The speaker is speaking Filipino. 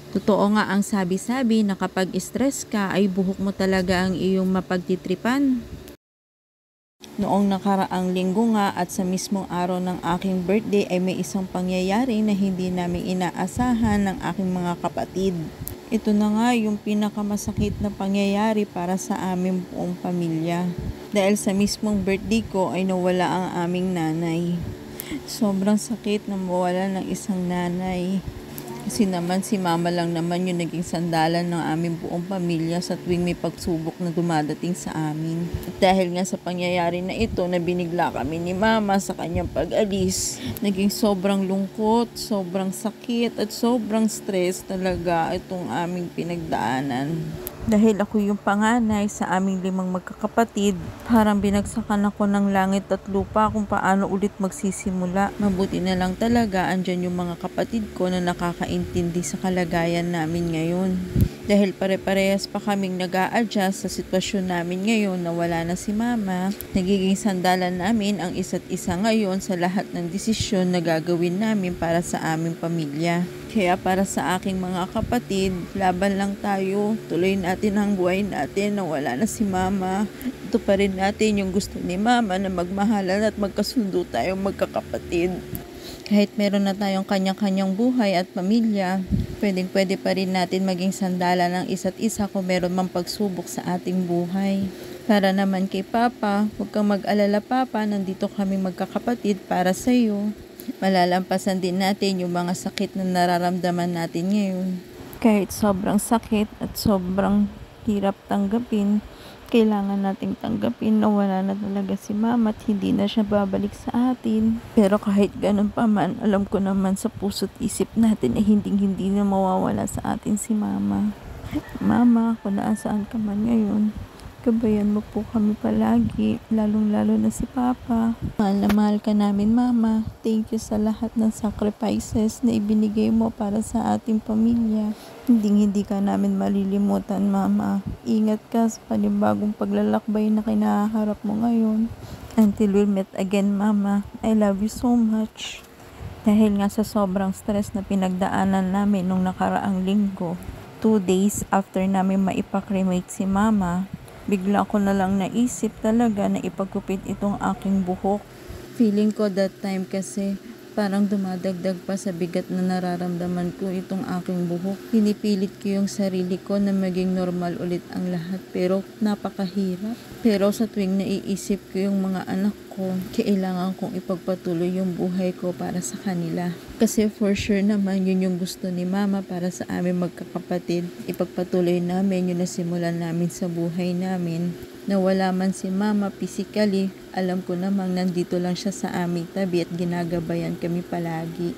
Totoo nga ang sabi-sabi na kapag stress ka ay buhok mo talaga ang iyong mapagtitripan. Noong nakaraang linggo nga at sa mismong araw ng aking birthday ay may isang pangyayari na hindi namin inaasahan ng aking mga kapatid. Ito na nga yung pinakamasakit na pangyayari para sa aming buong pamilya. Dahil sa mismong birthday ko ay nawala ang aming nanay. Sobrang sakit na mawala ng isang nanay. Kasi naman si mama lang naman yung naging sandalan ng aming buong pamilya sa tuwing may pagsubok na dumadating sa amin. At dahil nga sa pangyayari na ito na binigla kami ni mama sa kanyang pag-alis, naging sobrang lungkot, sobrang sakit at sobrang stress talaga itong aming pinagdaanan. Dahil ako yung panganay sa aming 5 magkakapatid, parang binagsakan ako ng langit at lupa kung paano ulit magsisimula. Mabuti na lang talaga andyan yung mga kapatid ko na nakakaintindi sa kalagayan namin ngayon. Dahil pare-parehas pa kaming nag-a-adjust sa sitwasyon namin ngayon na wala na si mama, nagiging sandalan namin ang isa't isa ngayon sa lahat ng desisyon na gagawin namin para sa aming pamilya. Kaya para sa aking mga kapatid, laban lang tayo, tuloy natin ang buhay natin na wala na si mama. Ito pa rin natin yung gusto ni mama na magmahalan at magkasundo tayong magkakapatid. Kahit meron na tayong kanya-kanyang buhay at pamilya, pwede pa rin natin maging sandala ng isa't isa kung meron mang pagsubok sa ating buhay. Para naman kay Papa, huwag kang mag-alala Papa, nandito kami magkakapatid para sa iyo. Malalampasan din natin yung mga sakit na nararamdaman natin ngayon. Kahit sobrang sakit at sobrang hirap tanggapin, kailangan nating tanggapin na wala na talaga si mama at hindi na siya babalik sa atin. Pero kahit ganun pa man, alam ko naman sa puso't isip natin na hindi na mawawala sa atin si mama. Mama, kung nasaan ka man ngayon, gabayan mo po kami palagi, lalong-lalo na si Papa. Mahal na mahal ka namin, Mama. Thank you sa lahat ng sacrifices na ibinigay mo para sa ating pamilya. Hindi ka namin malilimutan, Mama. Ingat ka sa panibagong paglalakbay na kinaharap mo ngayon. Until we meet again, Mama. I love you so much. Dahil nga sa sobrang stress na pinagdaanan namin nung nakaraang linggo, 2 days after namin maipakremate si Mama, bigla ko na lang naisip talaga na ipagkupit itong aking buhok. Feeling ko that time kasi parang dumadagdag pa sa bigat na nararamdaman ko itong aking buhok. Pinipilit ko yung sarili ko na maging normal ulit ang lahat pero napakahirap. Pero sa tuwing naiisip ko yung mga anak ko, kailangan kong ipagpatuloy yung buhay ko para sa kanila. Kasi for sure naman yun yung gusto ni mama para sa aming magkakapatid. Ipagpatuloy namin yung nasimulan namin sa buhay namin. Na wala man si mama physically, alam ko namang nandito lang siya sa aming tabi at ginagabayan kami palagi.